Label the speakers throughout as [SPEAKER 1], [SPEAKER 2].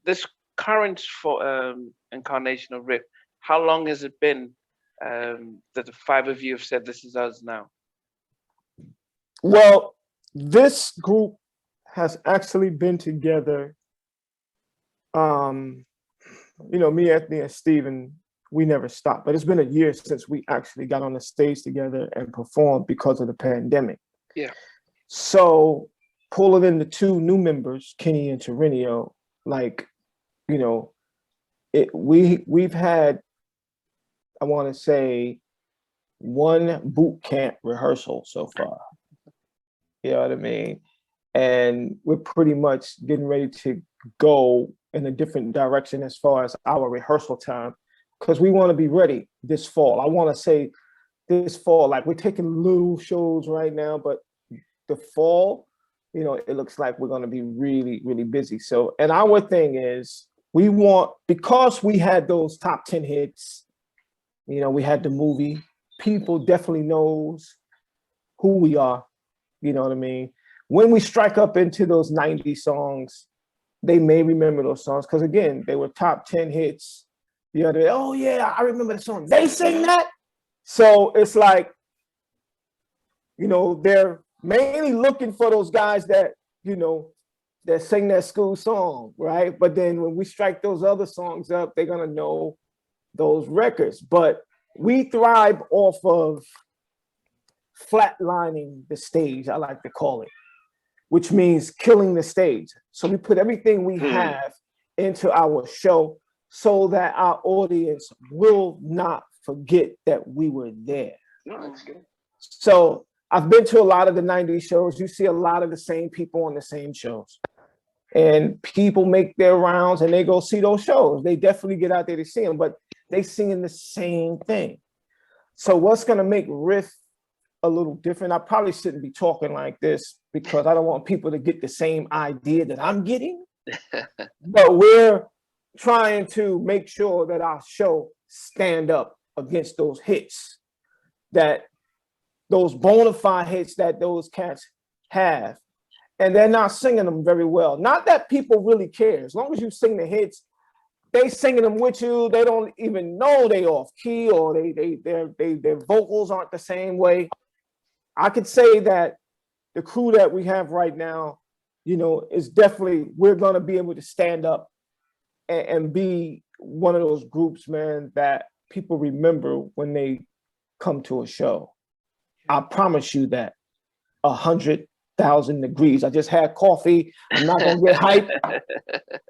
[SPEAKER 1] This current incarnation of Riff, how long has it been that the five of you have said this is us now?
[SPEAKER 2] Well, this group has actually been together. Me, Anthony, and Steven, we never stopped. But it's been a year since we actually got on the stage together and performed because of the pandemic.
[SPEAKER 1] Yeah.
[SPEAKER 2] So pulling in the two new members, Kenny and Tarinio, we've had, I want to say, one boot camp rehearsal so far. You know what I mean? And we're pretty much getting ready to go in a different direction as far as our rehearsal time, because we want to be ready this fall. I want to say this fall, like we're taking little shows right now, but the fall, it looks like we're going to be really, really busy. So, and our thing is because we had those top 10 hits, we had the movie, people definitely knows who we are. You know what I mean? When we strike up into those 90 songs, they may remember those songs because, again, they were top 10 hits. The other, oh yeah, I remember the song. They sing that. So it's like, they're mainly looking for those guys that, that sing that school song, right? But then when we strike those other songs up, they're gonna know those records. But we thrive off of flatlining the stage, I like to call it, which means killing the stage. So we put everything we have into our show so that our audience will not forget that we were there. So I've been to a lot of the 90s shows. You see a lot of the same people on the same shows. And people make their rounds and they go see those shows. They definitely get out there to see them, but they singing the same thing. So what's going to make Riff a little different? I probably shouldn't be talking like this because I don't want people to get the same idea that I'm getting. But we're trying to make sure that our show stand up against those hits, that those bona fide hits that those cats have. And they're not singing them very well. Not that people really care. As long as you sing the hits, they singing them with you. They don't even know they off key or their vocals aren't the same way. I could say that the crew that we have right now, is definitely, we're going to be able to stand up and be one of those groups, man, that people remember when they come to a show. I promise you that. 100,000 degrees. I just had coffee. I'm not going to get hyped.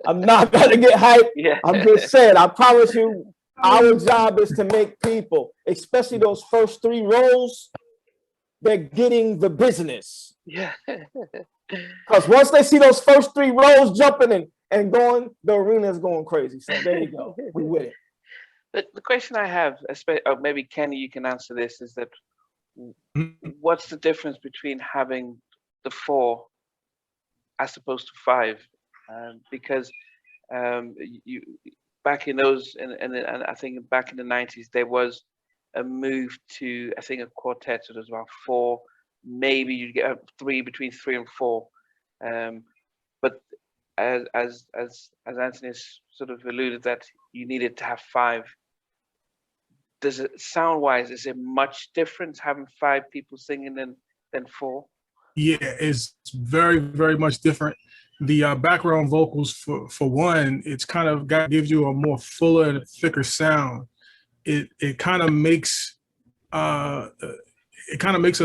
[SPEAKER 2] I'm not going to get hyped.
[SPEAKER 1] Yeah.
[SPEAKER 2] I'm just saying, I promise you, our job is to make people, especially those first 3 rows, they're getting the business.
[SPEAKER 1] Yeah.
[SPEAKER 2] Because once they see those first 3 rows jumping and going, the arena is going crazy. So there you go. We with it.
[SPEAKER 1] The question I have, maybe Kenny, you can answer this, is that what's the difference between having the 4 as opposed to 5? Because you back in those, and I think back in the 90s, there was a move to, I think, a quartet. So there's about 4, maybe you get 3, between 3 and 4. But as Anthony sort of alluded, that you needed to have 5. Does it sound wise? Is it much difference having 5 people singing than 4?
[SPEAKER 3] Yeah, it's very, very much different. The background vocals, for one, it's kind of gives you a more fuller and thicker sound. It kind of makes us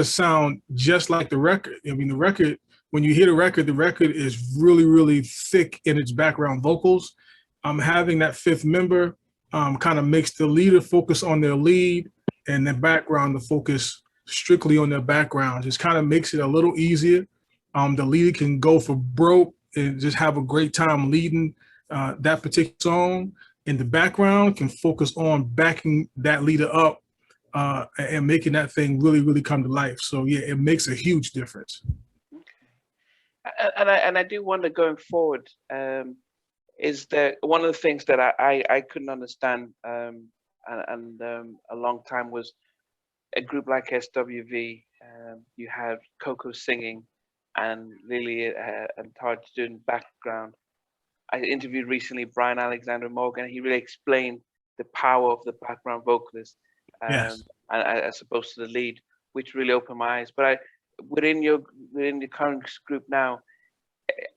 [SPEAKER 3] sound just like the record. I mean, the record, when you hear the record is really, really thick in its background vocals. Having that 5th member kind of makes the leader focus on their lead and the background to focus strictly on their background. Just kind of makes it a little easier. The leader can go for broke and just have a great time leading that particular song, and the background can focus on backing that leader up and making that thing really, really come to life. So yeah, it makes a huge difference.
[SPEAKER 1] Okay. And I do wonder going forward, is that one of the things that I couldn't understand a long time was a group like SWV. You had Coco singing, and really and hard doing background. I interviewed recently Brian Alexander Morgan. He really explained the power of the background vocalist,
[SPEAKER 3] Yes.
[SPEAKER 1] and as opposed to the lead, which really opened my eyes. But within the current group now,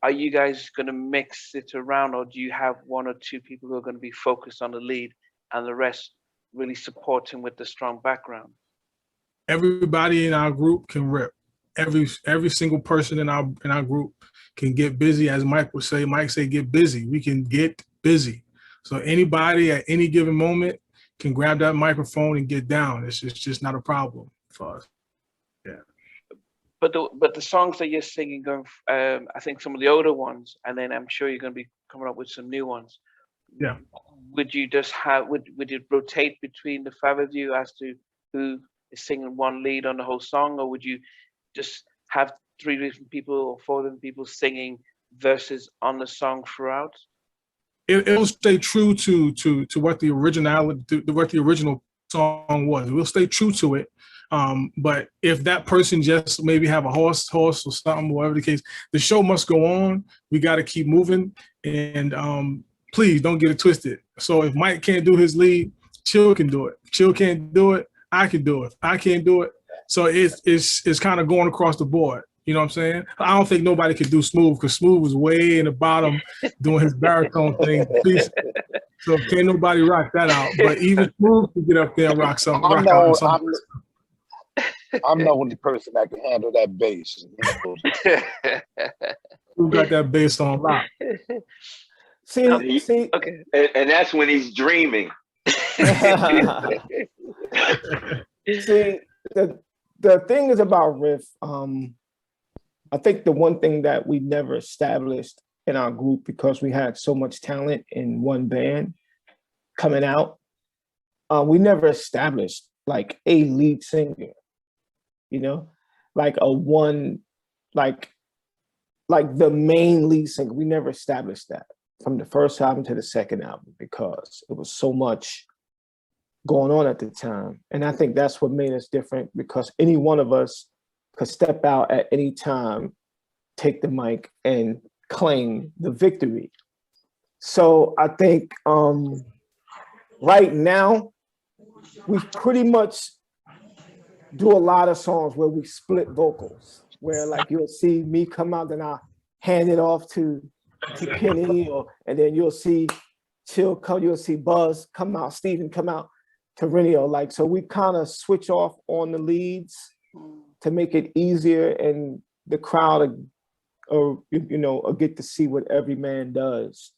[SPEAKER 1] are you guys going to mix it around, or do you have one or two people who are going to be focused on the lead and the rest really supporting with the strong background?
[SPEAKER 3] Everybody in our group can rip. Every single person in our group can get busy. As Mike would say, Mike say, get busy. We can get busy. So anybody at any given moment can grab that microphone and get down. It's just not a problem for us. Yeah.
[SPEAKER 1] But the songs that you're singing, going, I think some of the older ones, and then I'm sure you're going to be coming up with some new ones.
[SPEAKER 3] Yeah.
[SPEAKER 1] Would you just would it rotate between the five of you as to who is singing one lead on the whole song, or would you just have three different people or four different people singing verses on the song throughout?
[SPEAKER 3] It'll stay true to what the original song was. We'll stay true to it. But if that person just maybe have a horse or something, whatever the case, the show must go on. We got to keep moving, and please don't get it twisted. So if Mike can't do his lead, Chill can do it. Chill can't do it, I can do it. I can't do it. So it's kind of going across the board. You know what I'm saying? I don't think nobody could do Smooth, because Smooth was way in the bottom doing his baritone thing. Please. So can't nobody rock that out. But even Smooth can get up there and rock something.
[SPEAKER 4] I'm the only person that can handle that bass.
[SPEAKER 3] Who got that bass on lock?
[SPEAKER 2] See,
[SPEAKER 1] okay.
[SPEAKER 5] And that's when he's dreaming.
[SPEAKER 2] See, the thing is about Riff, I think the one thing that we never established in our group, because we had so much talent in one band coming out, we never established like a lead singer, you know, like a one, like the main lead singer. We never established that from the first album to the second album, because it was so much going on at the time. And I think that's what made us different, because any one of us could step out at any time, take the mic, and claim the victory. So I think right now, we pretty much do a lot of songs where we split vocals, where like you'll see me come out and I hand it off to Kenny, and then you'll see Chill come, you'll see Buzz come out, Steven come out to Renio. Like, so we kind of switch off on the leads to make it easier, and the crowd get to see what every man does.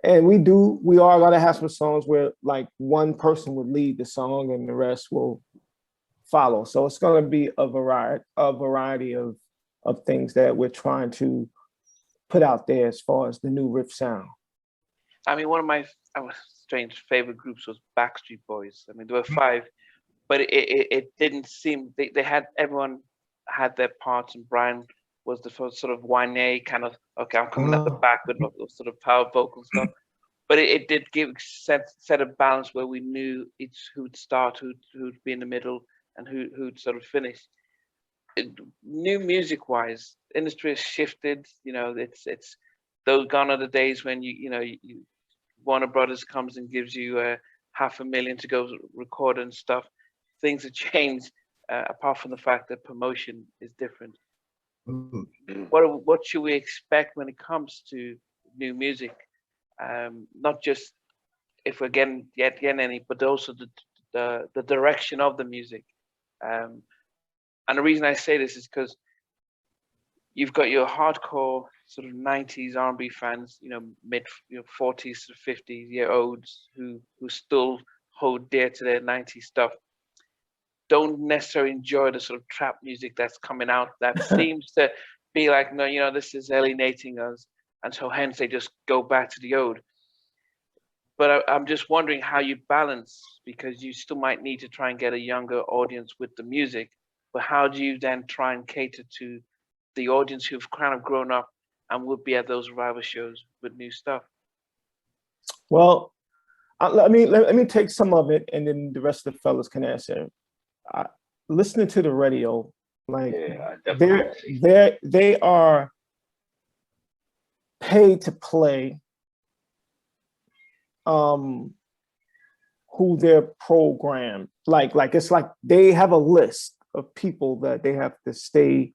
[SPEAKER 2] And we are gonna have some songs where like one person would lead the song and the rest will follow. So it's gonna be a variety of things that we're trying to put out there as far as the new Riff sound.
[SPEAKER 1] I mean, one of my strange favorite groups was Backstreet Boys. I mean, there were five, but it didn't seem, everyone had their parts, and Brian was the first sort of whiny kind of, okay, I'm coming at the back with sort of power vocal stuff. But it did set a balance where we knew who'd start, who'd be in the middle, and who'd sort of finish. New music wise, industry has shifted. You know, it's those gone are the days when you Warner Brothers comes and gives you $500,000 to go record and stuff. Things have changed, apart from the fact that promotion is different. What should we expect when it comes to new music? Not just if we're getting any, but also the direction of the music. And the reason I say this is because you've got your hardcore sort of 90s R&B fans, mid 40s to 50s year olds who still hold dear to their 90s stuff. Don't necessarily enjoy the sort of trap music that's coming out that seems to be like, no, this is alienating us, and so hence they just go back to the old. But I'm just wondering how you balance, because you still might need to try and get a younger audience with the music, but how do you then try and cater to the audience who've kind of grown up and would be at those revival shows with new stuff?
[SPEAKER 2] Well, let me take some of it, and then the rest of the fellas can answer. Listening to the radio, Like
[SPEAKER 5] Yeah, definitely.
[SPEAKER 2] they are paid to play who they're programmed. Like it's like they have a list of people that they have to stay.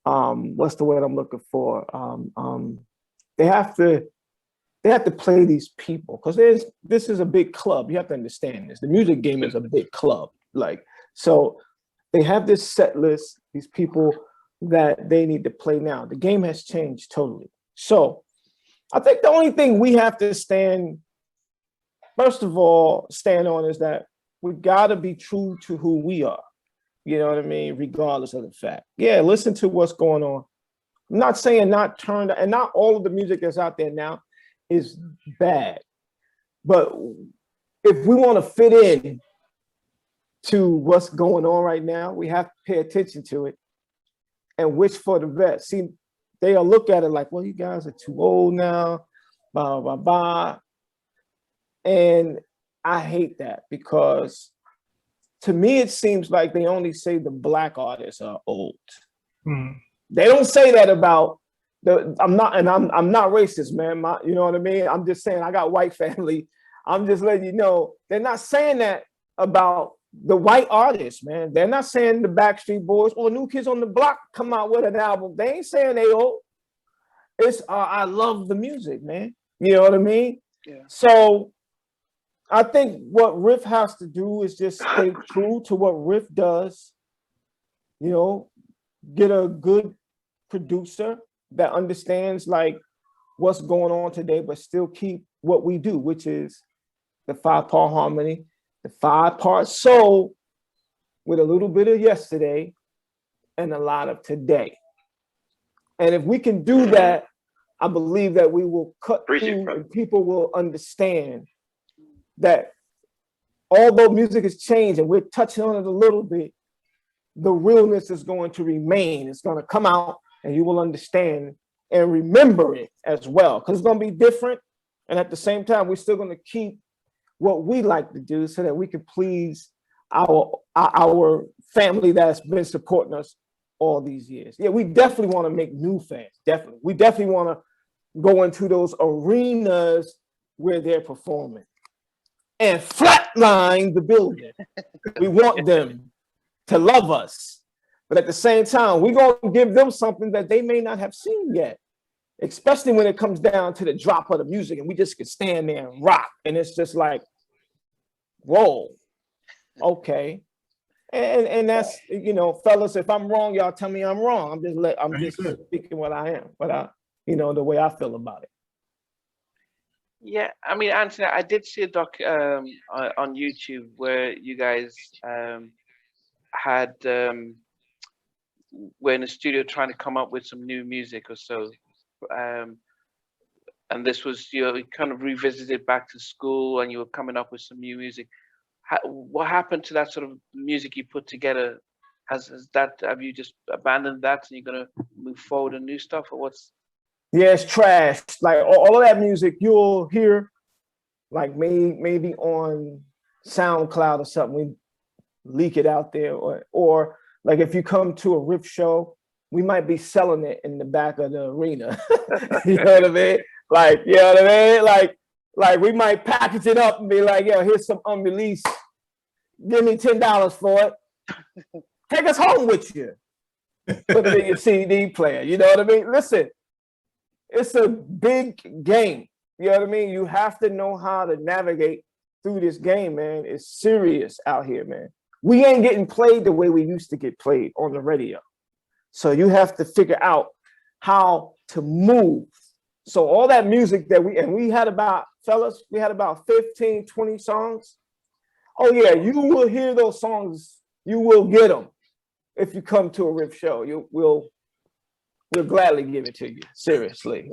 [SPEAKER 2] What's the word I'm looking for? They have to play these people because this is a big club. You have to understand this. The music game is a big club. Like, so they have this set list, these people that they need to play now. The game has changed totally. So I think the only thing we have to stand on is that we gotta be true to who we are. You know what I mean? Regardless of the fact. Yeah, listen to what's going on. I'm not saying not turned, and not all of the music that's out there now is bad. But if we want to fit in to what's going on right now, we have to pay attention to it and wish for the best. See, they'll look at it like, well, you guys are too old now, blah, blah, blah. And I hate that because to me, it seems like they only say the Black artists are old. They don't say that about I'm not racist, man. You know what I mean? I'm just saying I got white family. I'm just letting you know they're not saying that about the white artists, man. They're not saying the Backstreet Boys or New Kids on the Block come out with an album. They ain't saying they old. It's I love the music, man. You know what I mean?
[SPEAKER 1] Yeah.
[SPEAKER 2] So I think what Riff has to do is just stay true to what Riff does. You know, get a good producer that understands like what's going on today, but still keep what we do, which is the 5-part harmony, the 5-part soul with a little bit of yesterday and a lot of today. And if we can do that, I believe that we will cut through and people will understand that although music has changed and we're touching on it a little bit, the realness is going to remain. It's going to come out and you will understand and remember it as well, because it's going to be different. And at the same time, we're still going to keep what we like to do so that we can please our family that's been supporting us all these years. Yeah, we definitely want to make new fans. Definitely. We definitely want to go into those arenas where they're performing and flatline the building. We want them to love us. But at the same time, we're going to give them something that they may not have seen yet, especially when it comes down to the drop of the music and we just can stand there and rock. And it's just like, whoa, okay. And that's, you know, fellas, if I'm wrong, y'all tell me I'm wrong. I'm just speaking what I am, but you know, the way I feel about it.
[SPEAKER 1] Yeah, I mean, Anthony, I did see a doc on YouTube where you guys had were in a studio trying to come up with some new music or so, and this was, you know, you kind of revisited back to school and you were coming up with some new music. What happened to that sort of music you put together? Have you just abandoned that and you're gonna move forward and new stuff, or what's?
[SPEAKER 2] Yeah, it's trash. Like all of that music you'll hear, like maybe on SoundCloud or something. We leak it out there, or like if you come to a Riff show, we might be selling it in the back of the arena. You know what I mean? Like, you know what I mean? Like we might package it up and be like, yo, here's some unreleased. Give me $10 for it. Take us home with you. Put it in your CD player. You know what I mean? Listen, it's a big game. You know what I mean? You have to know how to navigate through this game, man. It's serious out here, man. We ain't getting played the way we used to get played on the radio. So you have to figure out how to move. So all that music that we had about, fellas, we had about 15, 20 songs. Oh yeah, you will hear those songs. You will get them if you come to a Riff show. We'll gladly give it to you, seriously.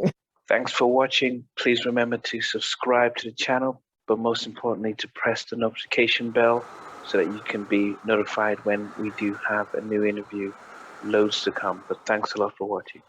[SPEAKER 1] Thanks for watching. Please remember to subscribe to the channel, but most importantly, to press the notification bell so that you can be notified when we do have a new interview. Loads to come, but thanks a lot for watching.